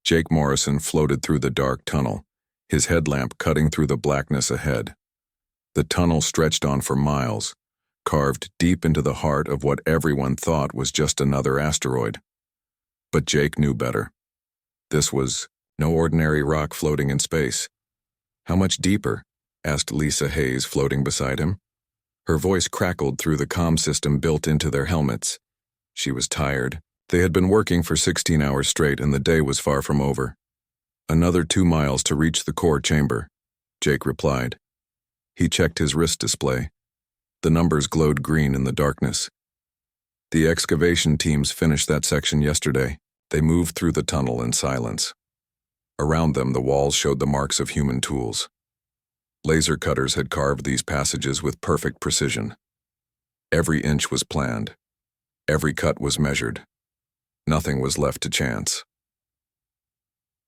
Jake Morrison floated through the dark tunnel, his headlamp cutting through the blackness ahead. The tunnel stretched on for miles, carved deep into the heart of what everyone thought was just another asteroid. But Jake knew better. This was no ordinary rock floating in space. "How much deeper?" asked Lisa Hayes, floating beside him. Her voice crackled through the comm system built into their helmets. She was tired. They had been working for 16 hours straight, and the day was far from over. "Another 2 miles to reach the core chamber," Jake replied. He checked his wrist display. The numbers glowed green in the darkness. The excavation teams finished that section yesterday. They moved through the tunnel in silence. Around them, the walls showed the marks of human tools. Laser cutters had carved these passages with perfect precision. Every inch was planned. Every cut was measured. Nothing was left to chance.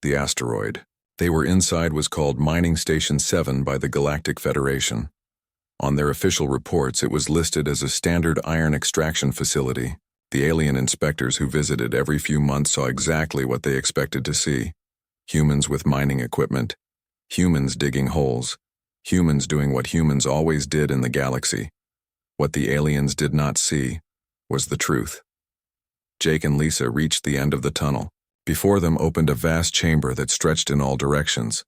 The asteroid they were inside was called Mining Station 7 by the Galactic Federation. On their official reports, it was listed as a standard iron extraction facility. The alien inspectors who visited every few months saw exactly what they expected to see. Humans with mining equipment. Humans digging holes. Humans doing what humans always did in the galaxy. What the aliens did not see was the truth. Jake and Lisa reached the end of the tunnel. Before them opened a vast chamber that stretched in all directions.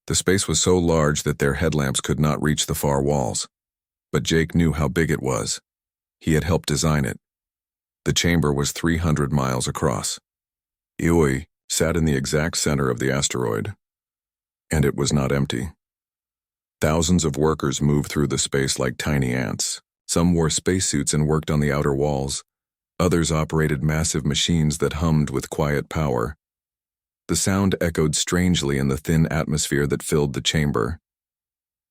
The space was so large that their headlamps could not reach the far walls. But Jake knew how big it was. He had helped design it. The chamber was 300 miles across. Ioi sat in the exact center of the asteroid. And it was not empty. Thousands of workers moved through the space like tiny ants. Some wore spacesuits and worked on the outer walls. Others operated massive machines that hummed with quiet power. The sound echoed strangely in the thin atmosphere that filled the chamber.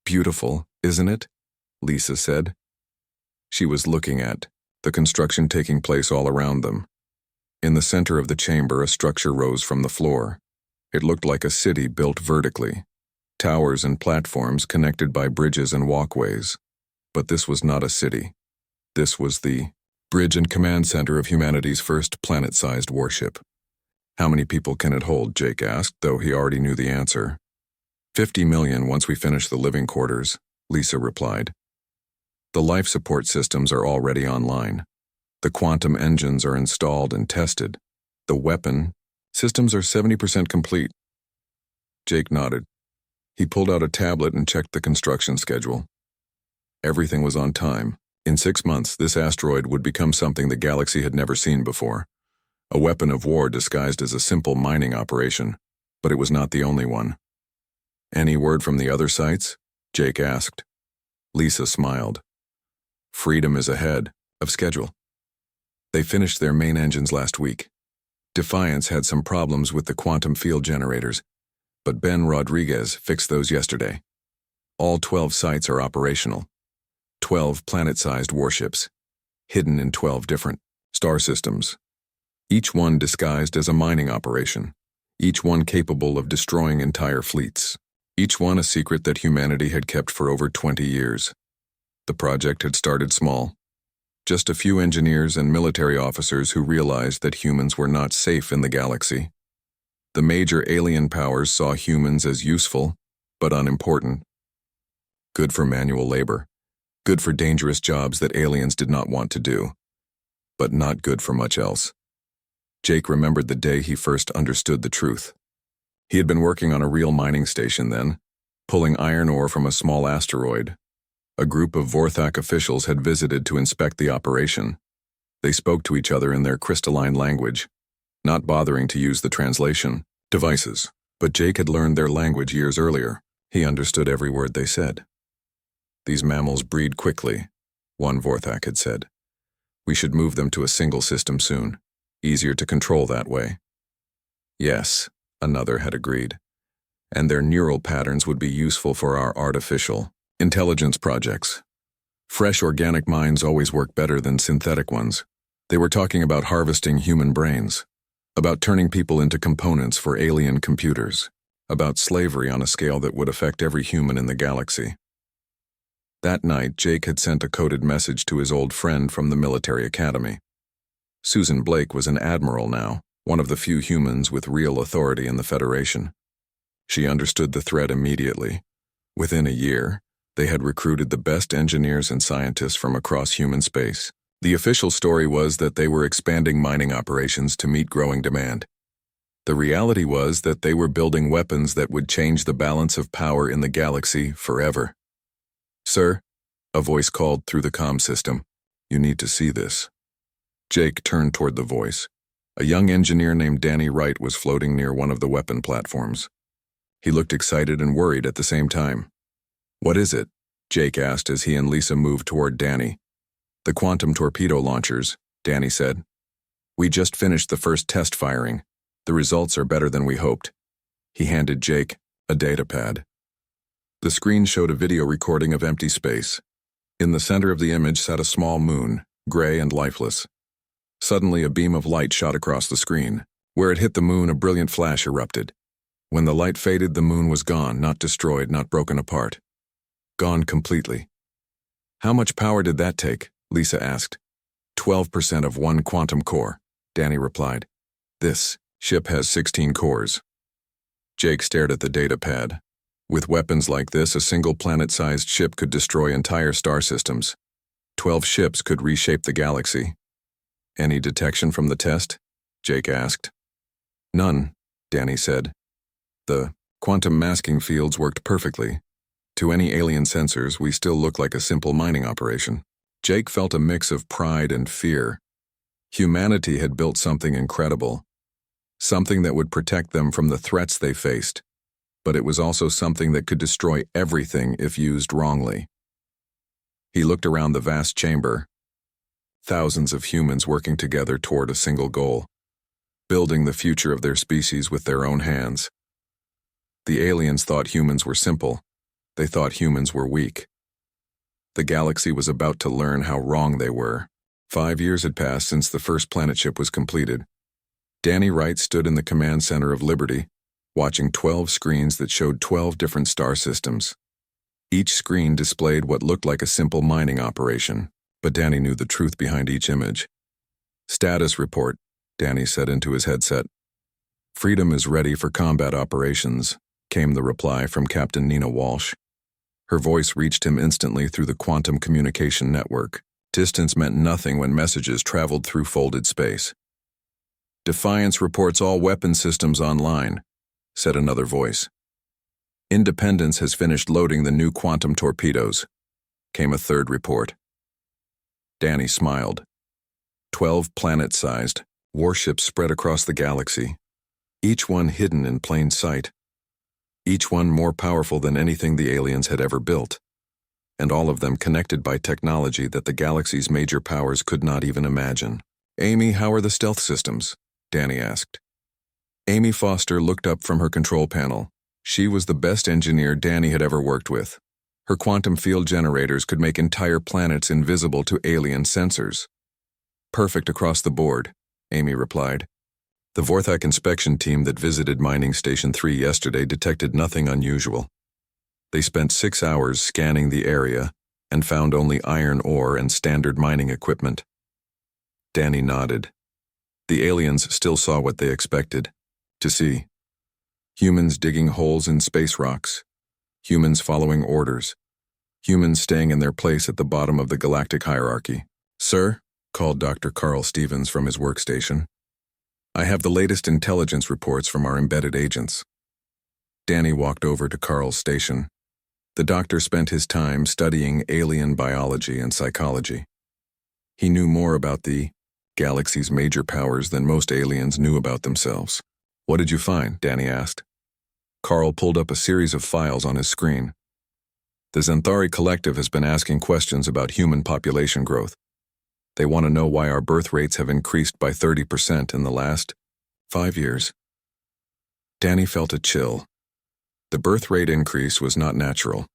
"Beautiful, isn't it?" Lisa said. She was looking at the construction taking place all around them. In the center of the chamber, a structure rose from the floor. It looked like a city built vertically. Towers and platforms connected by bridges and walkways. But this was not a city. This was the bridge and command center of humanity's first planet-sized warship. "How many people can it hold?" Jake asked, though he already knew the answer. 50 million once we finish the living quarters, Lisa replied. The life support systems are already online. The quantum engines are installed and tested. The weapon systems are 70% complete. Jake nodded. He pulled out a tablet and checked the construction schedule. Everything was on time. In 6 months, this asteroid would become something the galaxy had never seen before. A weapon of war disguised as a simple mining operation, but it was not the only one. "Any word from the other sites?" Jake asked. Lisa smiled. "Freedom is ahead of schedule. They finished their main engines last week. Defiance had some problems with the quantum field generators, but Ben Rodriguez fixed those yesterday. All 12 sites are operational. 12 planet-sized warships, hidden in 12 different star systems. Each one disguised as a mining operation. Each one capable of destroying entire fleets. Each one a secret that humanity had kept for over 20 years. The project had started small. Just a few engineers and military officers who realized that humans were not safe in the galaxy. The major alien powers saw humans as useful, but unimportant. Good for manual labor. Good for dangerous jobs that aliens did not want to do. But not good for much else. Jake remembered the day he first understood the truth. He had been working on a real mining station then, pulling iron ore from a small asteroid. A group of Vorthak officials had visited to inspect the operation. They spoke to each other in their crystalline language, not bothering to use the translation devices. But Jake had learned their language years earlier. He understood every word they said. "These mammals breed quickly," one Vorthak had said. "We should move them to a single system soon. Easier to control that way." "Yes," another had agreed. "And their neural patterns would be useful for our artificial intelligence projects. Fresh organic minds always work better than synthetic ones." They were talking about harvesting human brains, about turning people into components for alien computers, about slavery on a scale that would affect every human in the galaxy. That night, Jake had sent a coded message to his old friend from the military academy. Susan Blake was an admiral now, one of the few humans with real authority in the Federation. She understood the threat immediately. Within a year, they had recruited the best engineers and scientists from across human space. The official story was that they were expanding mining operations to meet growing demand. The reality was that they were building weapons that would change the balance of power in the galaxy forever. "Sir," a voice called through the comm system, "you need to see this." Jake turned toward the voice. A young engineer named Danny Wright was floating near one of the weapon platforms. He looked excited and worried at the same time. "What is it?" Jake asked as he and Lisa moved toward Danny. "The quantum torpedo launchers," Danny said. "We just finished the first test firing. The results are better than we hoped." He handed Jake a datapad. The screen showed a video recording of empty space. In the center of the image sat a small moon, gray and lifeless. Suddenly, a beam of light shot across the screen. Where it hit the moon, a brilliant flash erupted. When the light faded, the moon was gone, not destroyed, not broken apart. Gone completely. "How much power did that take?" Lisa asked. 12% of one quantum core," Danny replied. "This ship has 16 cores." Jake stared at the datapad. With weapons like this, a single planet-sized ship could destroy entire star systems. 12 ships could reshape the galaxy. "Any detection from the test?" Jake asked. "None," Danny said. "The quantum masking fields worked perfectly. To any alien sensors, we still look like a simple mining operation." Jake felt a mix of pride and fear. Humanity had built something incredible, something that would protect them from the threats they faced, but it was also something that could destroy everything if used wrongly. He looked around the vast chamber. Thousands of humans working together toward a single goal, building the future of their species with their own hands. The aliens thought humans were simple. They thought humans were weak. The galaxy was about to learn how wrong they were. 5 years had passed since the first planet ship was completed. Danny Wright stood in the command center of Liberty, watching 12 screens that showed 12 different star systems. Each screen displayed what looked like a simple mining operation, but Danny knew the truth behind each image. "Status report," Danny said into his headset. "Freedom is ready for combat operations," came the reply from Captain Nina Walsh. Her voice reached him instantly through the quantum communication network. Distance meant nothing when messages traveled through folded space. "Defiance reports all weapon systems online," said another voice. "Independence has finished loading the new quantum torpedoes," came a third report. Danny smiled. 12 planet-sized warships spread across the galaxy, each one hidden in plain sight. Each one more powerful than anything the aliens had ever built, and all of them connected by technology that the galaxy's major powers could not even imagine. "Amy, how are the stealth systems?" Danny asked. Amy Foster looked up from her control panel. She was the best engineer Danny had ever worked with. Her quantum field generators could make entire planets invisible to alien sensors. "Perfect across the board," Amy replied. "The Vorthak inspection team that visited Mining Station 3 yesterday detected nothing unusual. They spent 6 hours scanning the area and found only iron ore and standard mining equipment." Danny nodded. The aliens still saw what they expected to see. Humans digging holes in space rocks. Humans following orders. Humans staying in their place at the bottom of the galactic hierarchy. "Sir," called Dr. Carl Stevens from his workstation. "I have the latest intelligence reports from our embedded agents." Danny walked over to Carl's station. The doctor spent his time studying alien biology and psychology. He knew more about the galaxy's major powers than most aliens knew about themselves. "What did you find?" Danny asked. Carl pulled up a series of files on his screen. "The Xanthari Collective has been asking questions about human population growth. They want to know why our birth rates have increased by 30% in the last 5 years. Danny felt a chill. The birth rate increase was not natural.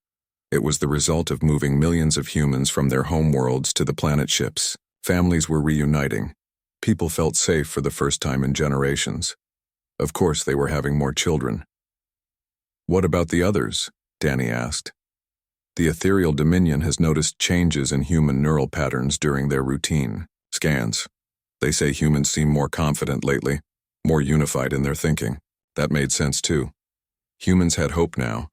It was the result of moving millions of humans from their home worlds to the planet ships. Families were reuniting. People felt safe for the first time in generations. Of course, they were having more children." "What about the others?" Danny asked. "The ethereal dominion has noticed changes in human neural patterns during their routine scans. They say humans seem more confident lately, more unified in their thinking. That made sense too. Humans had hope now.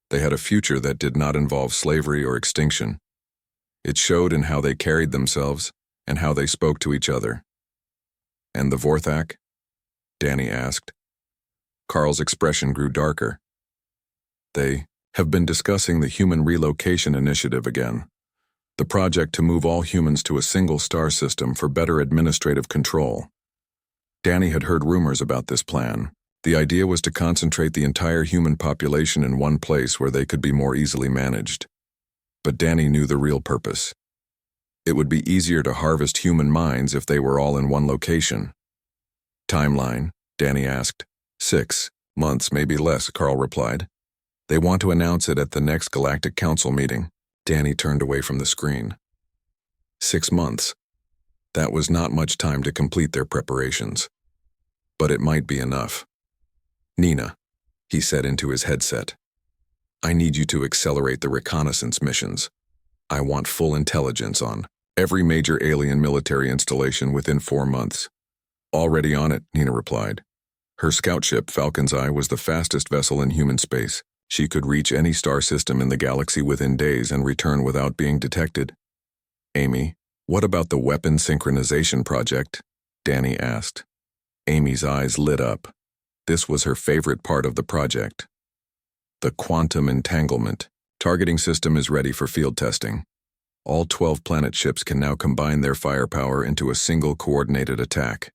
They had a future that did not involve slavery or extinction. It showed in how they carried themselves and how they spoke to each other. "And the Vorthak?" Danny asked. Carl's expression grew darker. "They have been discussing the Human Relocation Initiative again. The project to move all humans to a single star system for better administrative control." Danny had heard rumors about this plan. The idea was to concentrate the entire human population in one place where they could be more easily managed. But Danny knew the real purpose. It would be easier to harvest human minds if they were all in one location. "Timeline?" Danny asked. 6 months, maybe less, Carl replied. "They want to announce it at the next Galactic Council meeting." Danny turned away from the screen. 6 months. That was not much time to complete their preparations. But it might be enough. "Nina," he said into his headset, "I need you to accelerate the reconnaissance missions. I want full intelligence on every major alien military installation within 4 months." "Already on it," Nina replied. Her scout ship, Falcon's Eye, was the fastest vessel in human space. She could reach any star system in the galaxy within days and return without being detected. "Amy, what about the weapon synchronization project?" Danny asked. Amy's eyes lit up. This was her favorite part of the project. "The quantum entanglement targeting system is ready for field testing. All 12 planet ships can now combine their firepower into a single coordinated attack."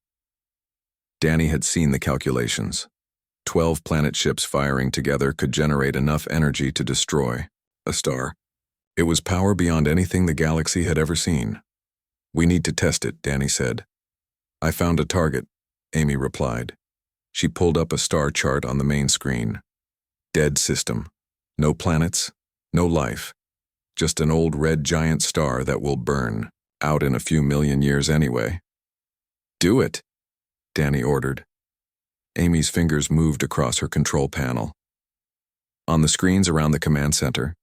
Danny had seen the calculations. 12 planet ships firing together could generate enough energy to destroy a star. It was power beyond anything the galaxy had ever seen. "We need to test it," Danny said. "I found a target," Amy replied. She pulled up a star chart on the main screen. Dead system. No planets, no life. Just an old red giant star that will burn out in a few million years anyway. "Do it," Danny ordered. Amy's fingers moved across her control panel. On the screens around the command center,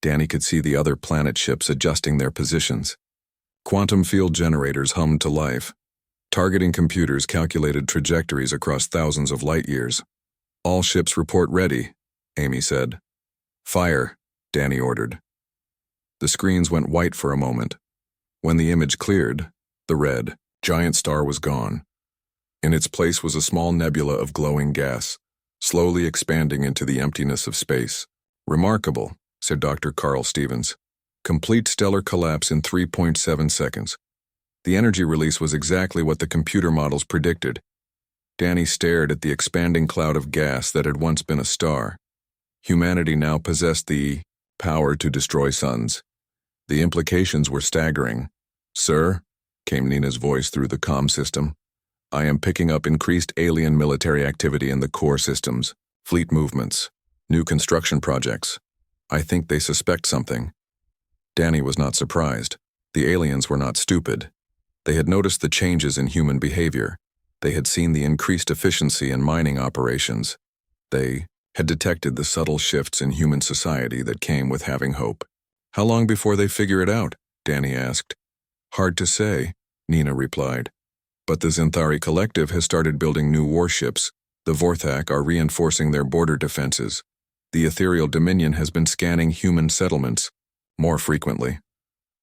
Danny could see the other planet ships adjusting their positions. Quantum field generators hummed to life. Targeting computers calculated trajectories across thousands of light years. "All ships report ready," Amy said. "Fire," Danny ordered. The screens went white for a moment. When the image cleared, the red, giant star was gone. In its place was a small nebula of glowing gas, slowly expanding into the emptiness of space. "Remarkable," said Dr. Carl Stevens. "Complete stellar collapse in 3.7 seconds. The energy release was exactly what the computer models predicted." Danny stared at the expanding cloud of gas that had once been a star. Humanity now possessed the power to destroy suns. The implications were staggering. "Sir," came Nina's voice through the comm system, "I am picking up increased alien military activity in the core systems, fleet movements, new construction projects. I think they suspect something." Danny was not surprised. The aliens were not stupid. They had noticed the changes in human behavior. They had seen the increased efficiency in mining operations. They had detected the subtle shifts in human society that came with having hope. "How long before they figure it out?" Danny asked. "Hard to say," Nina replied. "But the Zinthari Collective has started building new warships. The Vorthak are reinforcing their border defenses. The Ethereal Dominion has been scanning human settlements more frequently."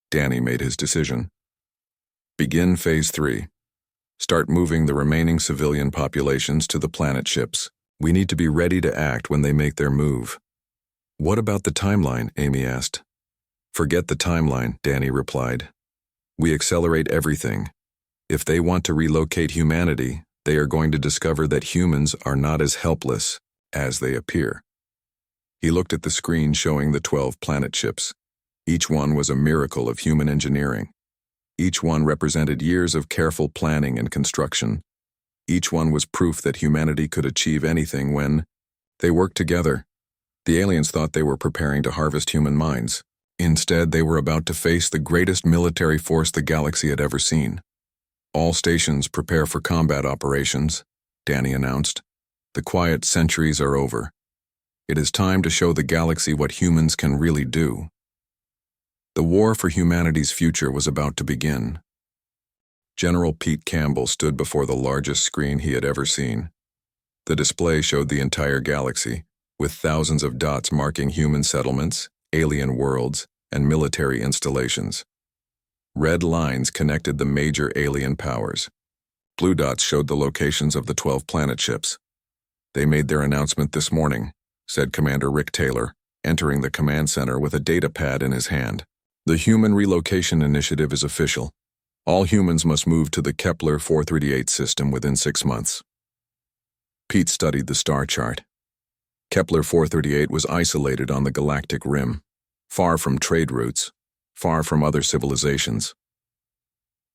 Danny made his decision. "Begin Phase 3. Start moving the remaining civilian populations to the planet ships. We need to be ready to act when they make their move." "What about the timeline?" Amy asked. "Forget the timeline," Danny replied. "We accelerate everything. If they want to relocate humanity, they are going to discover that humans are not as helpless as they appear." He looked at the screen showing the 12 planet ships. Each one was a miracle of human engineering. Each one represented years of careful planning and construction. Each one was proof that humanity could achieve anything when they worked together. The aliens thought they were preparing to harvest human minds. Instead, they were about to face the greatest military force the galaxy had ever seen. "All stations prepare for combat operations," Danny announced. "The quiet centuries are over. It is time to show the galaxy what humans can really do." The war for humanity's future was about to begin. General Pete Campbell stood before the largest screen he had ever seen. The display showed the entire galaxy, with thousands of dots marking human settlements, alien worlds, and military installations. Red lines connected the major alien powers. Blue dots showed the locations of the 12 planet ships. "They made their announcement this morning," said Commander Rick Taylor, entering the command center with a data pad in his hand. "The Human Relocation Initiative is official. All humans must move to the Kepler 438 system within 6 months." Pete studied the star chart. Kepler 438 was isolated on the galactic rim, far from trade routes, far from other civilizations.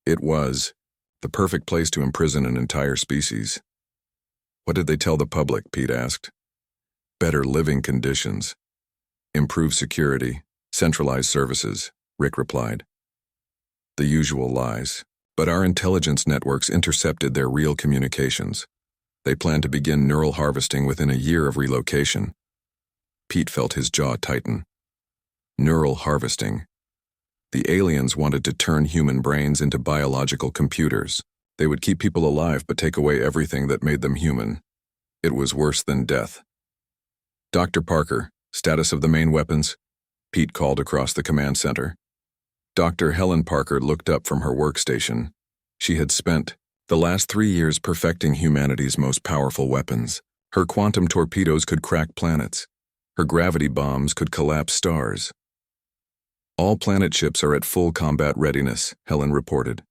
It was the perfect place to imprison an entire species. "What did they tell the public?" Pete asked. "Better living conditions, improved security, centralized services," Rick replied. "The usual lies, but our intelligence networks intercepted their real communications. They plan to begin neural harvesting within a year of relocation." Pete felt his jaw tighten. Neural harvesting. The aliens wanted to turn human brains into biological computers. They would keep people alive but take away everything that made them human. It was worse than death. "Dr. Parker, status of the main weapons?" Pete called across the command center. Dr. Helen Parker looked up from her workstation. She had spent the last 3 years perfecting humanity's most powerful weapons. Her quantum torpedoes could crack planets. Her gravity bombs could collapse stars. "All planet ships are at full combat readiness," Helen reported.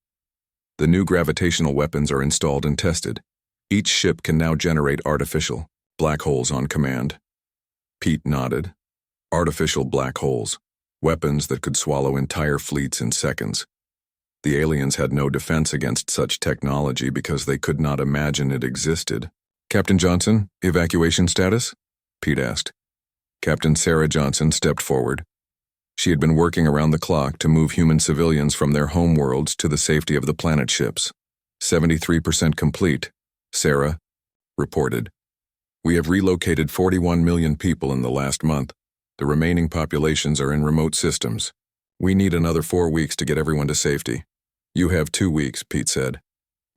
"The new gravitational weapons are installed and tested. Each ship can now generate artificial black holes on command." Pete nodded. Artificial black holes, weapons that could swallow entire fleets in seconds. The aliens had no defense against such technology because they could not imagine it existed. "Captain Johnson, evacuation status?" Pete asked. Captain Sarah Johnson stepped forward. She had been working around the clock to move human civilians from their home worlds to the safety of the planet ships. 73% complete, Sarah reported. "We have relocated 41 million people in the last month. The remaining populations are in remote systems. We need another 4 weeks to get everyone to safety." "You have 2 weeks," Pete said.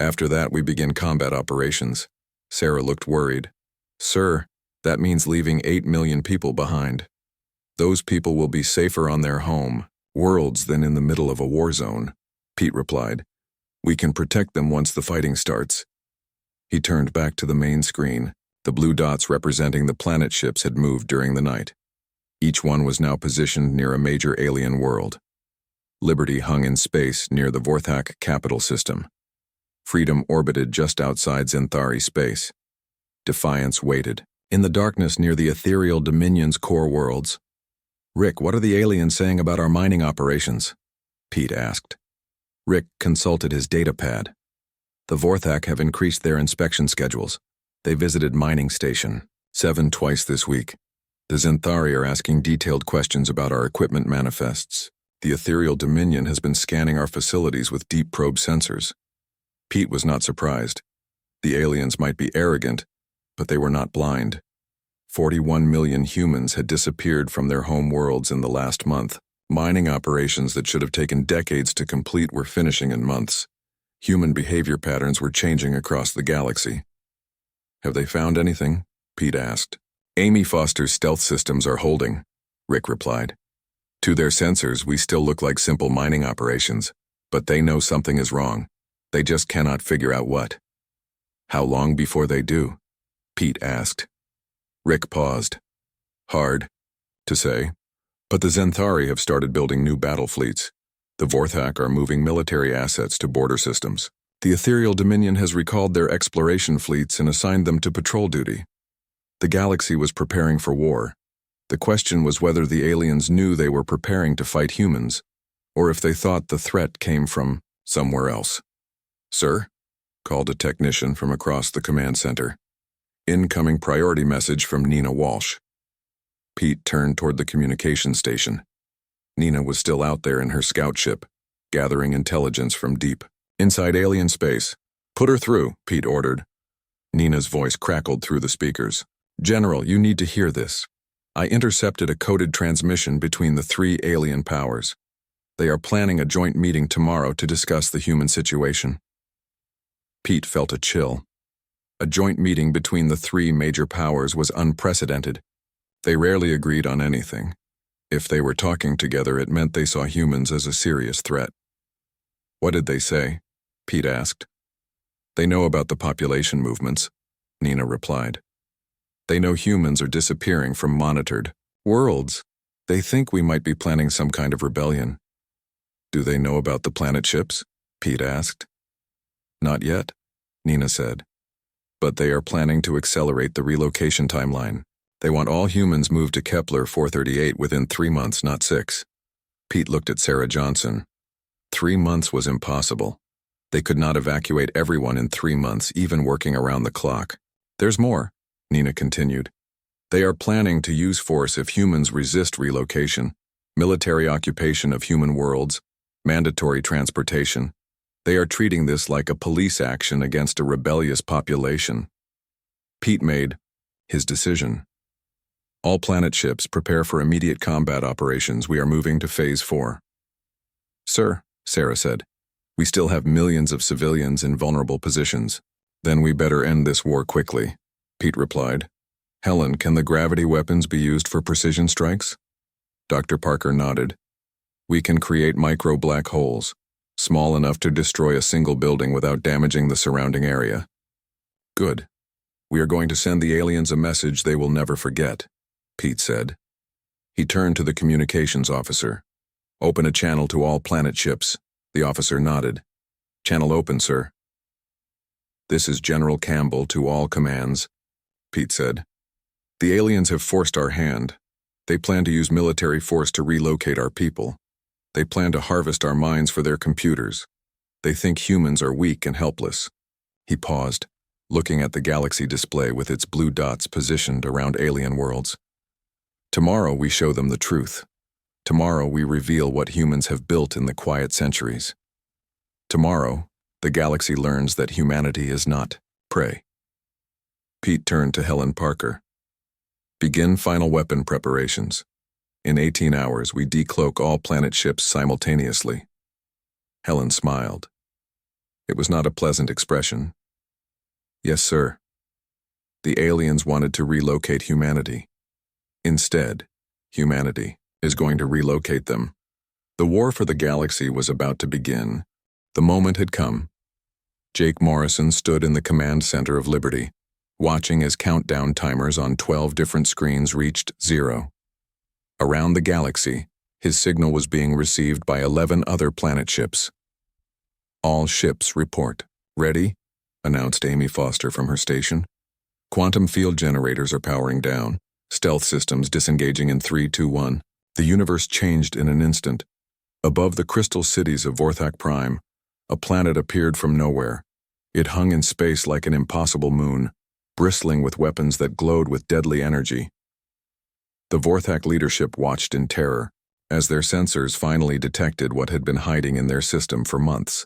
"After that, we begin combat operations." Sarah looked worried. "Sir, that means leaving 8 million people behind. Those people will be safer on their home worlds than in the middle of a war zone," Pete replied. "We can protect them once the fighting starts." He turned back to the main screen. The blue dots representing the planet ships had moved during the night. Each one was now positioned near a major alien world. Liberty hung in space near the Vorthak capital system. Freedom orbited just outside Zenthari space. Defiance waited in the darkness near the ethereal Dominion's core worlds. "Rick, what are the aliens saying about our mining operations?" Pete asked. Rick consulted his data pad. "The Vorthak have increased their inspection schedules. They visited Mining Station 7 twice this week. The Zenthari are asking detailed questions about our equipment manifests. The ethereal Dominion has been scanning our facilities with deep probe sensors." Pete was not surprised. The aliens might be arrogant, but they were not blind. 41 million humans had disappeared from their home worlds in the last month. Mining operations that should have taken decades to complete were finishing in months. Human behavior patterns were changing across the galaxy. "Have they found anything?" Pete asked. "Amy Foster's stealth systems are holding," Rick replied. "To their sensors, we still look like simple mining operations, but they know something is wrong. They just cannot figure out what." "How long before they do?" Pete asked. Rick paused. "Hard to say, but the Zenthari have started building new battle fleets. The Vorthak are moving military assets to border systems. The Ethereal Dominion has recalled their exploration fleets and assigned them to patrol duty. The galaxy was preparing for war. The question was whether the aliens knew they were preparing to fight humans, or if they thought the threat came from somewhere else. "Sir?" called a technician from across the command center. "Incoming priority message from Nina Walsh." Pete turned toward the communication station. Nina was still out there in her scout ship, gathering intelligence from deep inside alien space. "Put her through," Pete ordered. Nina's voice crackled through the speakers. "General, you need to hear this. I intercepted a coded transmission between the 3 alien powers. They are planning a joint meeting tomorrow to discuss the human situation. Pete felt a chill. A joint meeting between the three major powers was unprecedented. They rarely agreed on anything. If they were talking together, it meant they saw humans as a serious threat. What did they say? Pete asked. They know about the population movements, Nina replied. They know humans are disappearing from monitored worlds. They think we might be planning some kind of rebellion. Do they know about the planet ships? Pete asked. Not yet, Nina said. But they are planning to accelerate the relocation timeline. They want all humans moved to Kepler 438 within 3 months, not 6. Pete looked at Sarah Johnson. 3 months was impossible. They could not evacuate everyone in 3 months, even working around the clock. There's more, Nina continued. They are planning to use force if humans resist relocation, military occupation of human worlds, mandatory transportation. They are treating this like a police action against a rebellious population. Pete made his decision. All planet ships prepare for immediate combat operations. We are moving to Phase 4. Sir, Sarah said, we still have millions of civilians in vulnerable positions. Then we better end this war quickly, Pete replied. Helen, can the gravity weapons be used for precision strikes? Dr. Parker nodded. We can create micro black holes, small enough to destroy a single building without damaging the surrounding area. Good. We are going to send the aliens a message they will never forget, Pete said. He turned to the communications officer. Open a channel to all planet ships. The officer nodded. Channel open, sir. This is General Campbell to all commands, Pete said. The aliens have forced our hand. They plan to use military force to relocate our people. They plan to harvest our minds for their computers. They think humans are weak and helpless. He paused, looking at the galaxy display with its blue dots positioned around alien worlds. Tomorrow we show them the truth. Tomorrow we reveal what humans have built in the quiet centuries. Tomorrow, the galaxy learns that humanity is not prey. Pete turned to Helen Parker. Begin final weapon preparations. In 18 hours, we decloak all planet ships simultaneously. Helen smiled. It was not a pleasant expression. Yes, sir. The aliens wanted to relocate humanity. Instead, humanity is going to relocate them. The war for the galaxy was about to begin. The moment had come. Jake Morrison stood in the command center of Liberty, watching as countdown timers on 12 different screens reached 0. Around the galaxy, his signal was being received by 11 other planet ships. All ships report. Ready? Announced Amy Foster from her station. Quantum field generators are powering down. Stealth systems disengaging in 3, 2, 1. The universe changed in an instant. Above the crystal cities of Vorthak Prime, a planet appeared from nowhere. It hung in space like an impossible moon, bristling with weapons that glowed with deadly energy. The Vorthak leadership watched in terror, as their sensors finally detected what had been hiding in their system for months.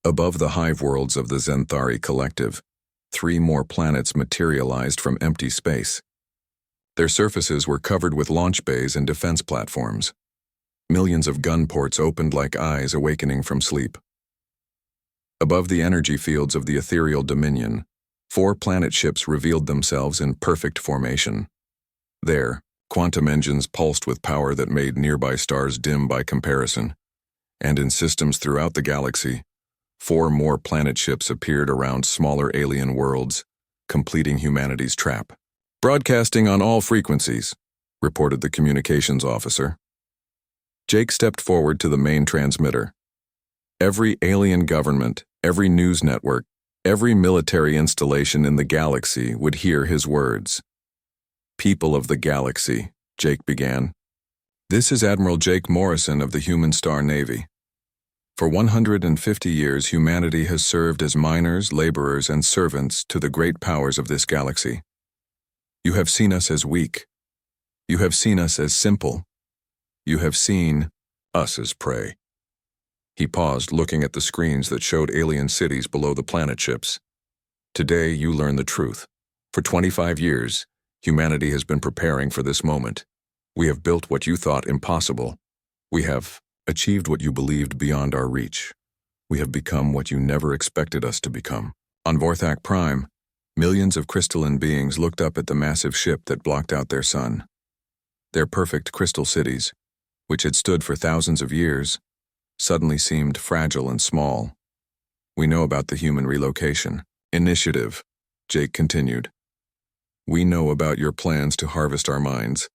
Above the hive worlds of the Zenthari Collective, 3 more planets materialized from empty space. Their surfaces were covered with launch bays and defense platforms. Millions of gun ports opened like eyes awakening from sleep. Above the energy fields of the ethereal dominion, 4 planet ships revealed themselves in perfect formation. There, quantum engines pulsed with power that made nearby stars dim by comparison. And in systems throughout the galaxy, 4 more planet ships appeared around smaller alien worlds, completing humanity's trap. Broadcasting on all frequencies, reported the communications officer. Jake stepped forward to the main transmitter. Every alien government, every news network, every military installation in the galaxy would hear his words. People of the galaxy, Jake began. This is Admiral Jake Morrison of the Human Star Navy. For 150 years, humanity has served as miners, laborers, and servants to the great powers of this galaxy. You have seen us as weak. You have seen us as simple. You have seen us as prey. He paused, looking at the screens that showed alien cities below the planet ships. Today, you learn the truth. For 25 years, humanity has been preparing for this moment. We have built what you thought impossible. We have achieved what you believed beyond our reach. We have become what you never expected us to become. On Vorthak Prime, millions of crystalline beings looked up at the massive ship that blocked out their sun. Their perfect crystal cities, which had stood for thousands of years, suddenly seemed fragile and small. We know about the human relocation initiative, Jake continued. We know about your plans to harvest our minds.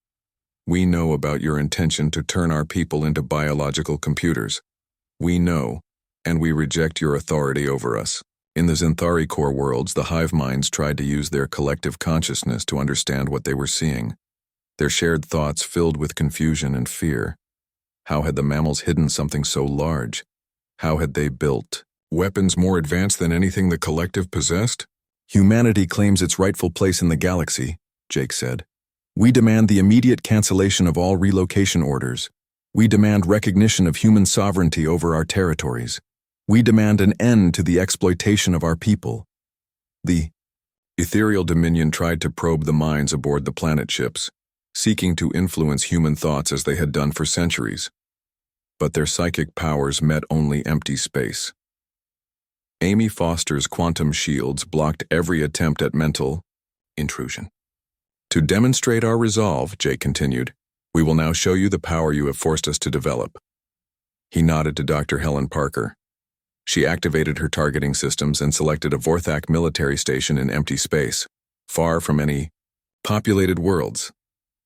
We know about your intention to turn our people into biological computers. We know, and we reject your authority over us. In the Xanthari core worlds, the hive minds tried to use their collective consciousness to understand what they were seeing. Their shared thoughts filled with confusion and fear. How had the mammals hidden something so large? How had they built weapons more advanced than anything the collective possessed? Humanity claims its rightful place in the galaxy, Jake said. We demand the immediate cancellation of all relocation orders. We demand recognition of human sovereignty over our territories. We demand an end to the exploitation of our people. The ethereal dominion tried to probe the minds aboard the planet ships, seeking to influence human thoughts as they had done for centuries. But their psychic powers met only empty space. Amy Foster's quantum shields blocked every attempt at mental intrusion. To demonstrate our resolve, Jake continued, we will now show you the power you have forced us to develop. He nodded to Dr. Helen Parker. She activated her targeting systems and selected a Vorthak military station in empty space, far from any populated worlds.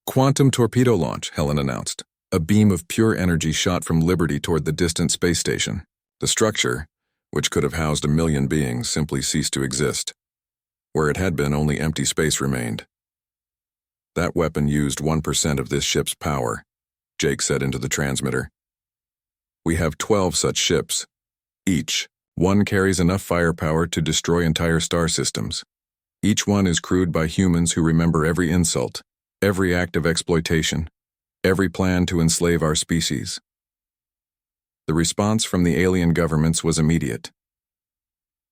Quantum torpedo launch, Helen announced. A beam of pure energy shot from Liberty toward the distant space station. The structure, which could have housed 1 million beings, simply ceased to exist. Where it had been, only empty space remained. That weapon used 1% of this ship's power, Jake said into the transmitter. We have 12 such ships. Each one carries enough firepower to destroy entire star systems. Each one is crewed by humans who remember every insult, every act of exploitation, every plan to enslave our species. The response from the alien governments was immediate.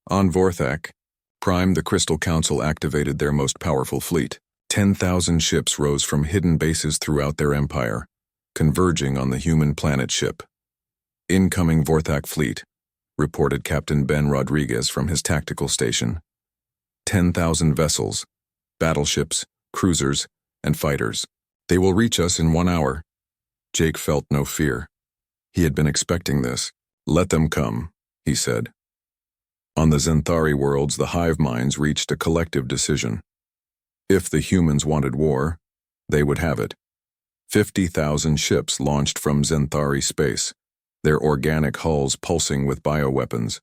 On Vorthak Prime, the Crystal Council activated their most powerful fleet. 10,000 ships rose from hidden bases throughout their empire, converging on the human planet ship. Incoming Vorthak fleet, reported Captain Ben Rodriguez from his tactical station. 10,000 vessels, battleships, cruisers, and fighters. They will reach us in 1 hour. Jake felt no fear. He had been expecting this. Let them come, he said. On the Xanthari worlds, the hive minds reached a collective decision. If the humans wanted war, they would have it. 50,000 ships launched from Xanthari space, their organic hulls pulsing with bioweapons.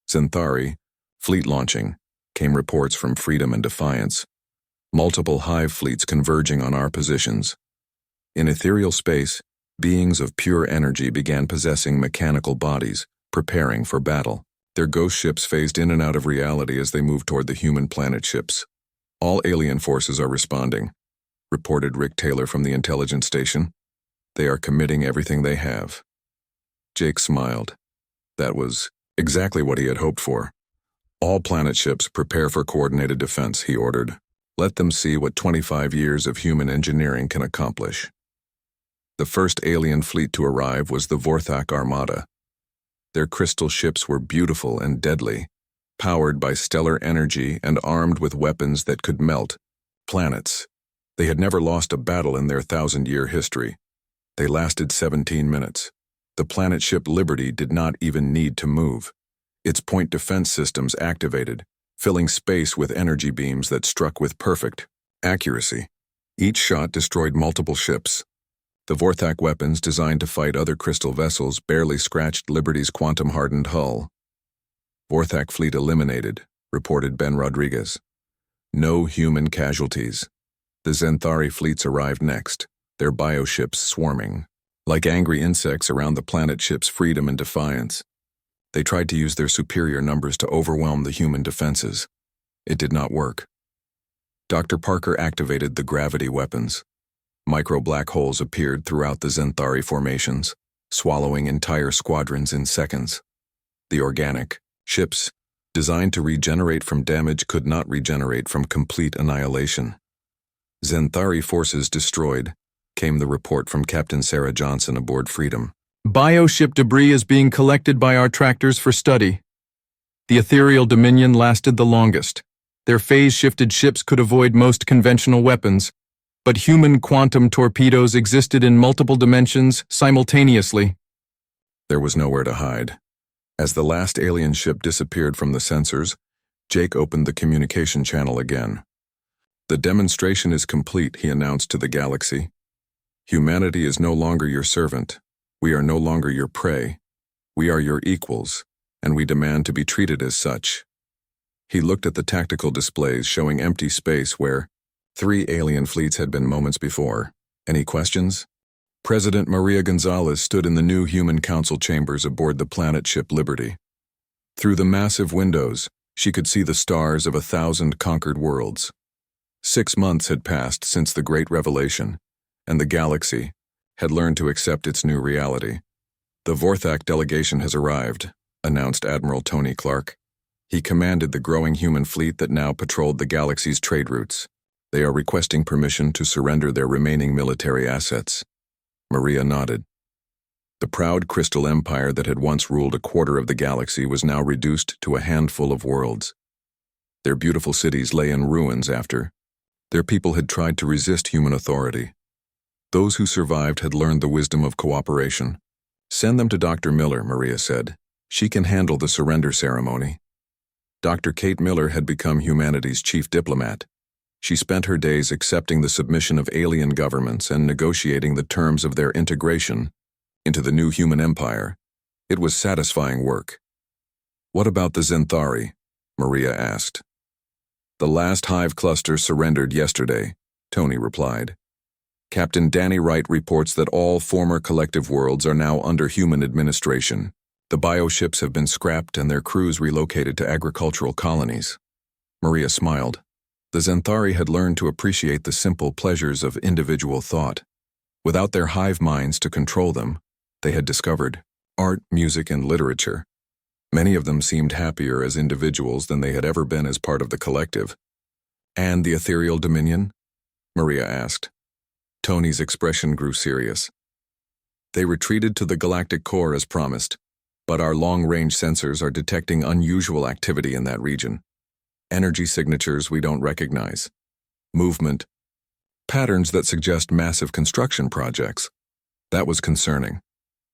Xanthari, fleet launching, came reports from Freedom and Defiance. Multiple hive fleets converging on our positions. In ethereal space, beings of pure energy began possessing mechanical bodies, preparing for battle. Their ghost ships phased in and out of reality as they moved toward the human planet ships. All alien forces are responding, reported Rick Taylor from the intelligence station. They are committing everything they have. Jake smiled. That was exactly what he had hoped for. All planet ships prepare for coordinated defense, he ordered. Let them see what 25 years of human engineering can accomplish. The first alien fleet to arrive was the Vorthak Armada. Their crystal ships were beautiful and deadly, powered by stellar energy and armed with weapons that could melt planets. They had never lost a battle in their 1,000-year history. They lasted 17 minutes. The planet ship Liberty did not even need to move. Its point defense systems activated, filling space with energy beams that struck with perfect accuracy. Each shot destroyed multiple ships. The Vorthak weapons designed to fight other crystal vessels barely scratched Liberty's quantum-hardened hull. Vorthak fleet eliminated, reported Ben Rodriguez. No human casualties. The Xanthari fleets arrived next, their bioships swarming. Like angry insects around the planet ships Freedom and Defiance. They tried to use their superior numbers to overwhelm the human defenses. It did not work. Dr. Parker activated the gravity weapons. Micro-black holes appeared throughout the Xanthari formations, swallowing entire squadrons in seconds. The organic ships, designed to regenerate from damage, could not regenerate from complete annihilation. Xanthari forces destroyed, came the report from Captain Sarah Johnson aboard Freedom. Bioship debris is being collected by our tractors for study. The ethereal dominion lasted the longest. Their phase-shifted ships could avoid most conventional weapons, but human quantum torpedoes existed in multiple dimensions simultaneously. There was nowhere to hide. As the last alien ship disappeared from the sensors, Jake opened the communication channel again. "The demonstration is complete," he announced to the galaxy. "Humanity is no longer your servant. We are no longer your prey. We are your equals, and we demand to be treated as such." He looked at the tactical displays showing empty space where 3 alien fleets had been moments before. Any questions? President Maria Gonzalez stood in the new Human Council chambers aboard the planet ship Liberty. Through the massive windows, she could see the stars of 1,000 conquered worlds. 6 months had passed since the Great Revelation, and the galaxy had learned to accept its new reality. "The Vorthak delegation has arrived," announced Admiral Tony Clark. He commanded the growing human fleet that now patrolled the galaxy's trade routes. "They are requesting permission to surrender their remaining military assets." Maria nodded. The proud crystal empire that had once ruled a quarter of the galaxy was now reduced to a handful of worlds. Their beautiful cities lay in ruins after their people had tried to resist human authority. Those who survived had learned the wisdom of cooperation. "Send them to Dr. Miller," Maria said. "She can handle the surrender ceremony." Dr. Kate Miller had become humanity's chief diplomat. She spent her days accepting the submission of alien governments and negotiating the terms of their integration into the new human empire. It was satisfying work. "What about the Zenthari?" Maria asked. "The last hive cluster surrendered yesterday," Tony replied. "Captain Danny Wright reports that all former collective worlds are now under human administration. The bioships have been scrapped and their crews relocated to agricultural colonies." Maria smiled. The Zenthari had learned to appreciate the simple pleasures of individual thought. Without their hive minds to control them, they had discovered art, music, and literature. Many of them seemed happier as individuals than they had ever been as part of the collective. "And the ethereal dominion?" Maria asked. Tony's expression grew serious. "They retreated to the galactic core as promised, but our long-range sensors are detecting unusual activity in that region. Energy signatures we don't recognize. Movement. Patterns that suggest massive construction projects." That was concerning.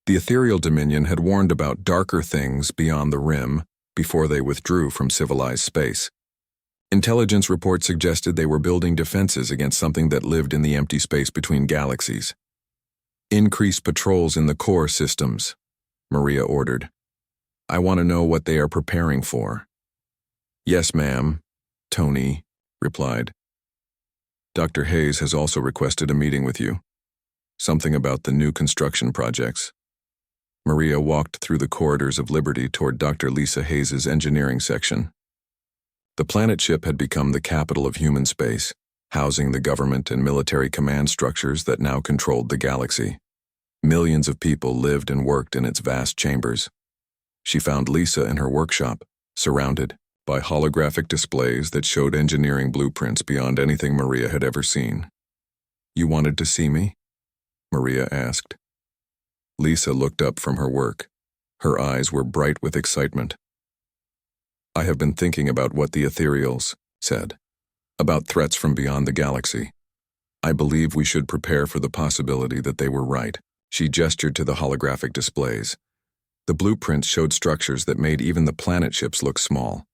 The ethereal dominion had warned about darker things beyond the rim before they withdrew from civilized space. Intelligence reports suggested they were building defenses against something that lived in the empty space between galaxies. "Increase patrols in the core systems," Maria ordered. "I want to know what they are preparing for." "Yes, ma'am," Tony replied. "Dr. Hayes has also requested a meeting with you. Something about the new construction projects." Maria walked through the corridors of Liberty toward Dr. Lisa Hayes's engineering section. The planet ship had become the capital of human space, housing the government and military command structures that now controlled the galaxy. Millions of people lived and worked in its vast chambers. She found Lisa in her workshop, surrounded by holographic displays that showed engineering blueprints beyond anything Maria had ever seen. "You wanted to see me?" Maria asked. Lisa looked up from her work. Her eyes were bright with excitement. "I have been thinking about what the ethereals said, about threats from beyond the galaxy. I believe we should prepare for the possibility that they were right." She gestured to the holographic displays. The blueprints showed structures that made even the planet ships look small.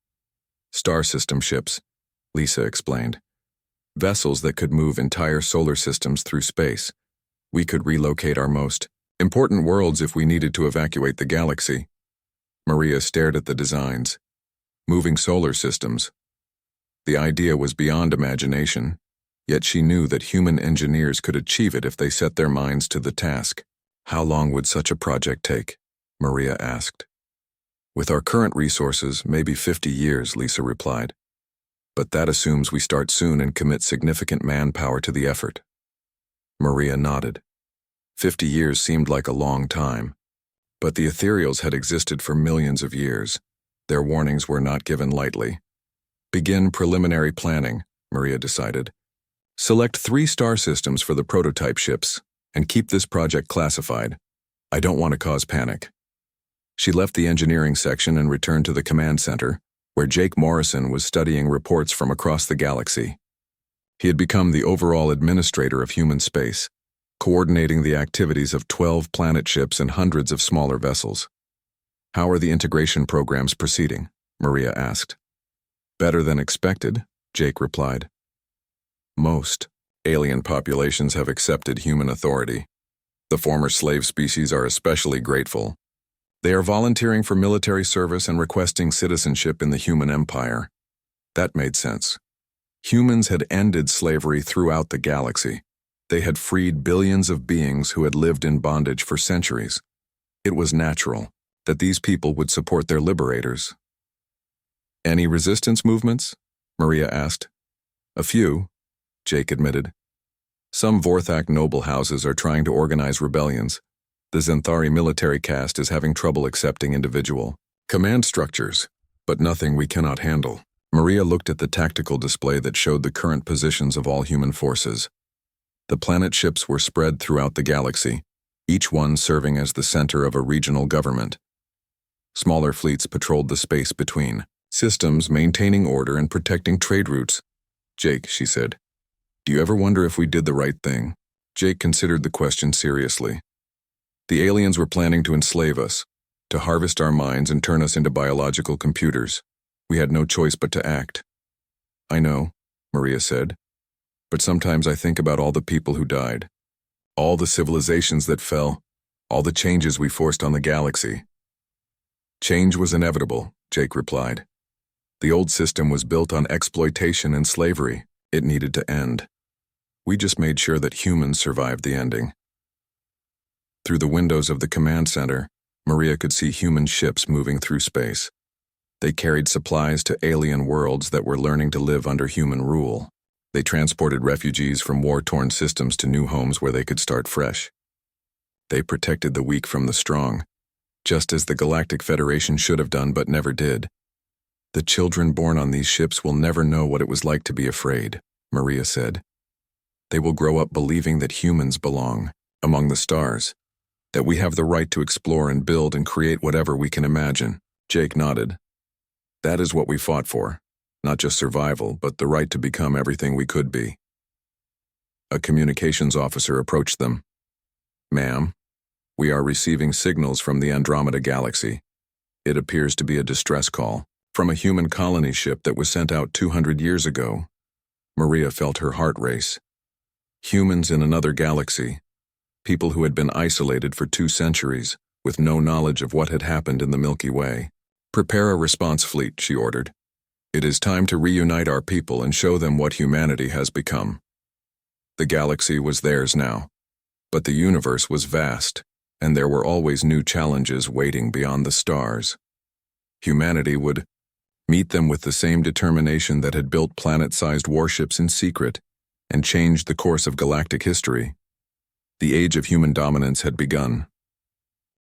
"Star system ships," Lisa explained. "Vessels that could move entire solar systems through space. We could relocate our most important worlds if we needed to evacuate the galaxy." Maria stared at the designs. Moving solar systems. The idea was beyond imagination, yet she knew that human engineers could achieve it if they set their minds to the task. "How long would such a project take?" Maria asked. "With our current resources, maybe 50 years, Lisa replied. "But that assumes we start soon and commit significant manpower to the effort." Maria nodded. 50 years seemed like a long time. But the ethereals had existed for millions of years. Their warnings were not given lightly. "Begin preliminary planning," Maria decided. "Select 3 star systems for the prototype ships, and keep this project classified. I don't want to cause panic. She left the engineering section and returned to the command center, where Jake Morrison was studying reports from across the galaxy. He had become the overall administrator of human space, coordinating the activities of 12 planet ships and hundreds of smaller vessels. How are the integration programs proceeding? Maria asked. Better than expected, Jake replied. Most alien populations have accepted human authority. The former slave species are especially grateful. They are volunteering for military service and requesting citizenship in the human empire. That made sense. Humans had ended slavery throughout the galaxy. They had freed billions of beings who had lived in bondage for centuries. It was natural that these people would support their liberators. Any resistance movements? Maria asked. A few, Jake admitted. Some Vorthak noble houses are trying to organize rebellions. The Zenthari military caste is having trouble accepting individual command structures, but nothing we cannot handle. Maria looked at the tactical display that showed the current positions of all human forces. The planet ships were spread throughout the galaxy, each one serving as the center of a regional government. Smaller fleets patrolled the space between systems, maintaining order and protecting trade routes. Jake, she said, do you ever wonder if we did the right thing? Jake considered the question seriously. The aliens were planning to enslave us, to harvest our minds and turn us into biological computers. We had no choice but to act. I know, Maria said, but sometimes I think about all the people who died, all the civilizations that fell, all the changes we forced on the galaxy. Change was inevitable, Jake replied. The old system was built on exploitation and slavery. It needed to end. We just made sure that humans survived the ending. Through the windows of the command center, Maria could see human ships moving through space. They carried supplies to alien worlds that were learning to live under human rule. They transported refugees from war-torn systems to new homes where they could start fresh. They protected the weak from the strong, just as the Galactic Federation should have done but never did. The children born on these ships will never know what it was like to be afraid, Maria said. They will grow up believing that humans belong among the stars, that we have the right to explore and build and create whatever we can imagine. Jake nodded. That is what we fought for, not just survival, but the right to become everything we could be. A communications officer approached them. Ma'am, we are receiving signals from the Andromeda Galaxy. It appears to be a distress call from a human colony ship that was sent out 200 years ago. Maria felt her heart race. Humans in another galaxy, people who had been isolated for 2 centuries, with no knowledge of what had happened in the Milky Way. Prepare a response fleet, she ordered. It is time to reunite our people and show them what humanity has become. The galaxy was theirs now, but the universe was vast, and there were always new challenges waiting beyond the stars. Humanity would meet them with the same determination that had built planet-sized warships in secret and changed the course of galactic history. The age of human dominance had begun.